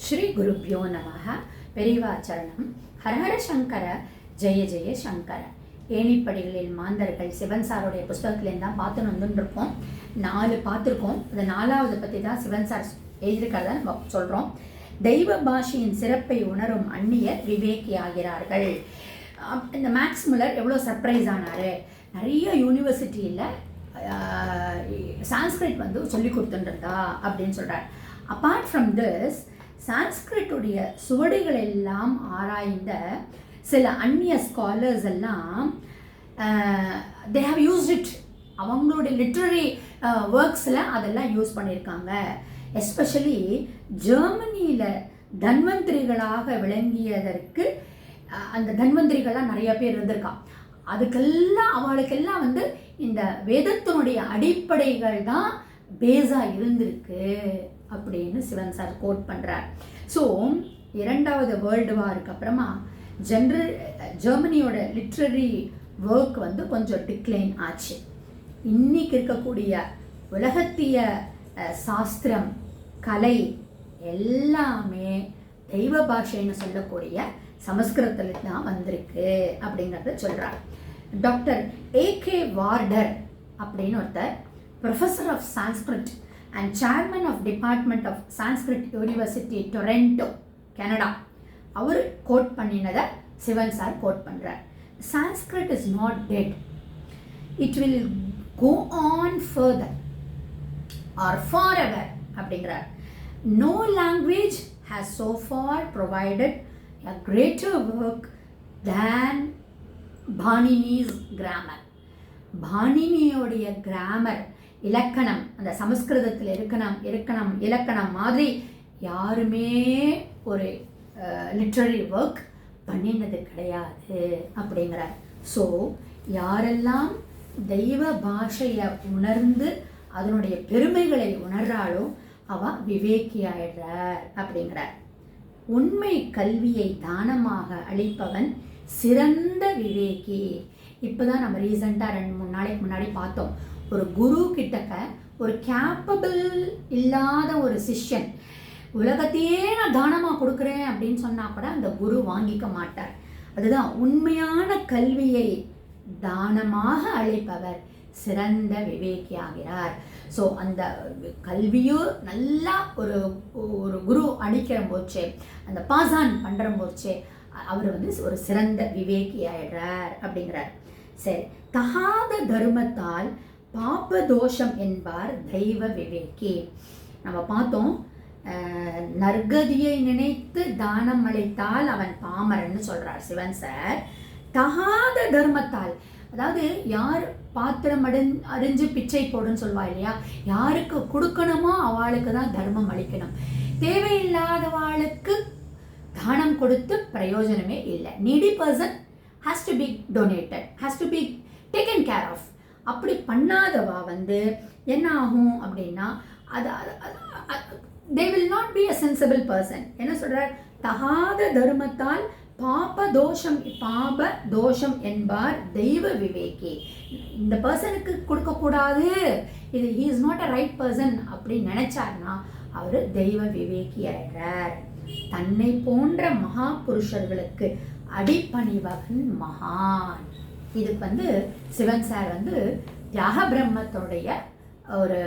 ஸ்ரீ குருப்யோ நமஹ. பெரிவாச்சரணம். ஹரஹர சங்கர, ஜெய ஜெய சங்கர. ஏணிப்படிகளில் மாந்தர்கள் சிவன் சாருடைய புஸ்தகத்துலேருந்து தான் பார்த்து வந்துருக்கோம். 4 பார்த்துருக்கோம். அந்த 4வது பற்றி தான் சிவன் சார் எழுதியிருக்கிறத நம்ம சொல்கிறோம். தெய்வ பாஷையின் சிறப்பை உணரும் அந்நியர் விவேகி ஆகிறார்கள். இந்த மேக்ஸ் முல்லர் எவ்வளோ சர்ப்ரைஸ் ஆனார். நிறைய யூனிவர்சிட்டியில் சான்ஸ்கிரிட் சொல்லி கொடுத்துட்டுருந்தா அப்படின்னு சொல்கிறார். அப்பார்ட் ஃப்ரம் திஸ், சான்ஸ்கிரிட்டுடைய சுவடிகள் எல்லாம் ஆராய்ந்த சில அந்நிய ஸ்காலர்ஸ் எல்லாம் தே ஹவ் யூஸ்ட் இட். அவங்களுடைய லிட்ரரி ஒர்க்ஸில் அதெல்லாம் யூஸ் பண்ணியிருக்காங்க. எஸ்பெஷலி ஜெர்மனியில் தன்வந்திரிகளாக விளங்கியதற்கு அந்த தன்வந்திரிகள்லாம் நிறைய பேர் இருந்திருக்கா. அதுக்கெல்லாம் அவளுக்கெல்லாம் இந்த வேதத்தினுடைய அடிப்படைகள் தான் பேஸாக இருந்திருக்கு அப்படின்னு சிவன் சார் கோட் பண்ணுறார். ஸோ 2வது வேர்ல்டு வாருக்கு அப்புறமா ஜெர்மனியோட லிட்ரரி ஒர்க் கொஞ்சம் டிக்ளைன் ஆச்சு. இன்னைக்கு இருக்கக்கூடிய உலகத்திய சாஸ்திரம், கலை எல்லாமே தெய்வ பாஷைன்னு சொல்லக்கூடிய சமஸ்கிருதத்தில் தான் வந்திருக்கு அப்படிங்கிறத சொல்கிறார். டாக்டர் ஏகே வார்டர் அப்படின்னு ஒருத்தர், professor of Sanskrit and chairman of department of Sanskrit university Toronto, Canada, அவர் கோட் பண்ணினதை சிவன் சார் கோட் பண்ணுறார். Sanskrit is not dead, it will go on further or forever அப்படிங்கிறார். No language has so far provided a greater work than Panini's grammar. பாணினியோடைய grammar, இலக்கணம், அந்த சமஸ்கிருதத்தில் இருக்கணும் இலக்கணம் மாதிரி யாருமே ஒரு லிட்ரரி ஒர்க் பண்ணினது கிடையாது அப்படிங்கிறார். ஸோ யாரெல்லாம் தெய்வ பாஷையை உணர்ந்து அதனுடைய பெருமைகளை உணர்றாளோ அவ விவேகி ஆயிடுறார் அப்படிங்கிறார். உண்மை கல்வியை தானமாக அளிப்பவன் சிறந்த விவேகி. இப்போதான் நம்ம ரீசெண்டாக 2-3 நாளைக்கு முன்னாடி பார்த்தோம். ஒரு குரு கிட்டக்க ஒரு கேப்பபிள் இல்லாத ஒரு சிஷ்யன் உலகத்தையே நான் தானமாக கொடுக்குறேன் அப்படின்னு சொன்னால் கூட அந்த குரு வாங்கிக்க மாட்டார். அதுதான் உண்மையான கல்வியை தானமாக அளிப்பவர் சிறந்த விவேகி ஆகிறார். ஸோ அந்த கல்வியோ நல்லா ஒரு குரு அளிக்கிற போச்சே, அந்த பாசான் பண்ணுற போச்சே, அவர் ஒரு சிறந்த விவேகி ஆயிடுறார் அப்படிங்கிறார். சரி, தகாத தர்மத்தால் பாப தோஷம் என்பார் தெய்வ விவேகி. நம்ம பார்த்தோம், நற்கதியை நினைத்து தானம் அளித்தால் அவன் பாமரன்னு சொல்றார் சிவன் சார். தகாத தர்மத்தால், அதாவது யார் பாத்திரம் அறிஞ்சு பிச்சை போடுன்னு சொல்வா இல்லையா, யாருக்கு கொடுக்கணுமோ அவளுக்கு தான் தர்மம் அளிக்கணும். தேவையில்லாதவாளுக்கு தானம் கொடுத்து பிரயோஜனமே இல்லை. Needy person has to be donated, has to be taken care of. அப்படி பண்ணாதவா என்ன ஆகும் அப்படின்னா they will not be a sensible person. என்ன சொல்றார்? தகாத தர்மத்தால் பாப தோஷம் என்பார் தெய்வ விவேகி. இந்த பர்சனுக்கு கொடுக்கக்கூடாது, இது he is not a right person அப்படின்னு நினைச்சார்னா அவர் தெய்வ விவேகி ஆயிடுறார். தன்னை போன்ற மகா புருஷர்களுக்கு அடிப்பணிவகன் மகான். இதுக்கு சிவன் சார் தியாக பிரம்மத்தோடைய ஒரு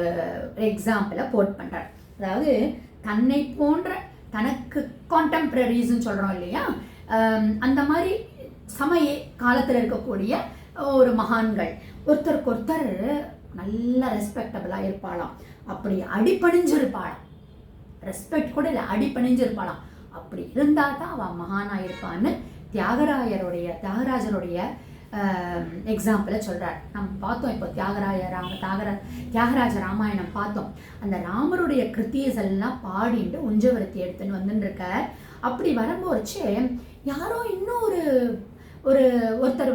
எக்ஸாம்பிளை கோட் பண்ணுறார். அதாவது தன்னை போன்ற, தனக்கு கான்டெம்பரரிஸ்ன்னு சொல்கிறோம் இல்லையா, அந்த மாதிரி சமய காலத்தில் இருக்கக்கூடிய ஒரு மகான்கள் ஒருத்தருக்கு ஒருத்தர் நல்ல ரெஸ்பெக்டபிளாக இருப்பாளாம். அப்படி அடிப்பணிஞ்சிருப்பாளாம். ரெஸ்பெக்ட் கூட இல்லை, அடிப்பணிஞ்சிருப்பாளாம். அப்படி இருந்தால் தான் அவள் மகானாக இருப்பான்னு தியாகராஜருடைய எக்ஸாம்பிளை சொல்கிறார். நம்ம பார்த்தோம் இப்போ தியாகராஜ ராமாயணம் பார்த்தோம். அந்த ராமருடைய கிருத்தியஸ் எல்லாம் பாடிட்டு உஞ்சவரத்தி எடுத்துன்னு வந்துருக்கார். அப்படி வரும்போச்சு யாரோ இன்னும் ஒருத்தர்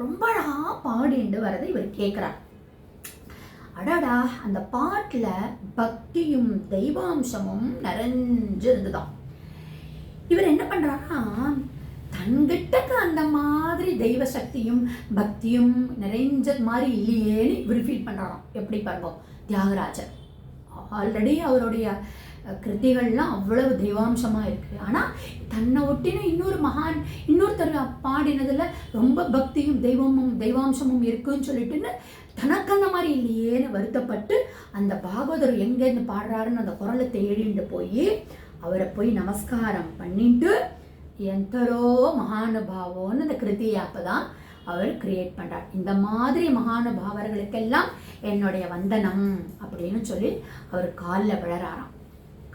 ரொம்ப அழகாக பாடிட்டு வரதை இவர் கேட்குறார். அடாடா, அந்த பாட்டில் பக்தியும் தெய்வாம்சமும் நிறைஞ்சிருந்துதான். இவர் என்ன பண்ணுறாருன்னா, தன்கிட்டக்கு அந்த மாதிரி தெய்வ சக்தியும் பக்தியும் நிறைஞ்ச மாதிரி இல்லையேன்னு இவர் ஃபீல் பண்ணுறாராம். எப்படி பாருங்க, தியாகராஜர் ஆல்ரெடி அவருடைய கிருத்திகள்லாம் அவ்வளவு தெய்வாம்சமாக இருக்குது. ஆனால் தன்னை ஒட்டின இன்னொரு மகான் இன்னொருத்தர் பாடினதில் ரொம்ப பக்தியும் தெய்வாம்சமும் இருக்குன்னு சொல்லிட்டுன்னு தனக்கு அந்த மாதிரி இல்லையேன்னு வருத்தப்பட்டு அந்த பாகவதர் எங்கேருந்து பாடுறாருன்னு அந்த குரலை தேடிட்டு போய் அவரை போய் நமஸ்காரம் பண்ணிட்டு எந்தரோ மகானுபாவோன்னு அந்த கிருத்தியை அப்போ தான் அவர் கிரியேட் பண்ணுறார். இந்த மாதிரி மகானுபாவர்களுக்கெல்லாம் என்னுடைய வந்தனம் அப்படின்னு சொல்லி அவர் காலில் விழறாராம்.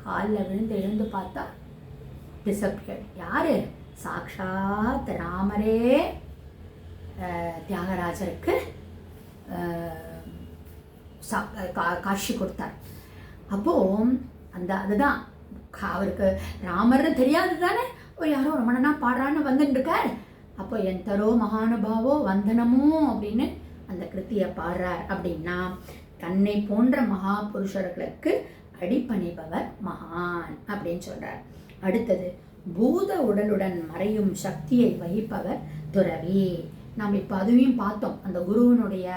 காலில் விழுந்து எழுந்து பார்த்தா டிசப்பியர்ட். யார்? சாக்ஷாத் ராமரே தியாகராஜருக்கு காட்சி கொடுத்தார். அப்போது அதுதான் அவருக்கு ராமர்னு தெரியாது தானே, ஒரு யாரோ ரமணனா பாடுறான்னு வந்துட்டு இருக்கார். அப்போ எந்தரோ மகானுபாவோ வந்தனமோ அப்படின்னு அந்த கிருத்தியை பாடுறார். அப்படின்னா தன்னை போன்ற மகா புருஷர்களுக்கு அடிபணிபவர் மகான் அப்படின்னு சொல்றார். அடுத்தது பூத உடலுடன் மறையும் சக்தியை வகிப்பவர் துறவி. நாம் இப்போ அதுவையும் பார்த்தோம். அந்த குருவனுடைய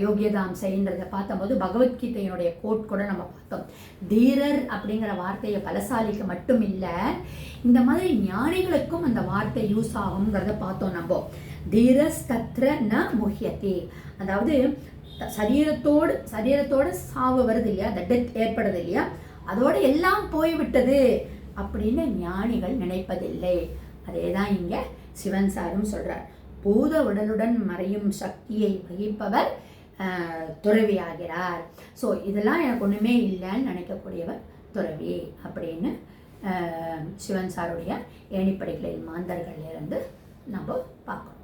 யோகியதாம் செய்ன்றதை பார்த்தபோது பகவத்கீதையினுடைய கோட் கூட நம்ம பார்த்தோம். தீரர் அப்படிங்கிற வார்த்தையை பலசாலிக்கு மட்டும் இல்லை, இந்த மாதிரி ஞானிகளுக்கும் அந்த வார்த்தை யூஸ் ஆகுங்கிறத பார்த்தோம். நம்ம தீரஸ் தத்ர ந முஹ்யதி, அதாவது சரீரத்தோடு சாவு வருது இல்லையா, அந்த டெத் ஏற்படுது இல்லையா, அதோட எல்லாம் போய்விட்டது அப்படின்னு ஞானிகள் நினைப்பதில்லை. அதே தான் இங்கே சிவன் சாரும் சொல்கிறார். பூத உடலுடன் மறையும் சக்தியை வகிப்பவர் துறவி ஆகிறார். ஸோ இதெல்லாம் எனக்கு ஒன்றுமே இல்லைன்னு நினைக்கக்கூடியவர் துறவி அப்படின்னு சிவன் சாருடைய ஏணிப்படைகளில் மாந்தர்களிலிருந்து நம்ம பார்க்கணும்.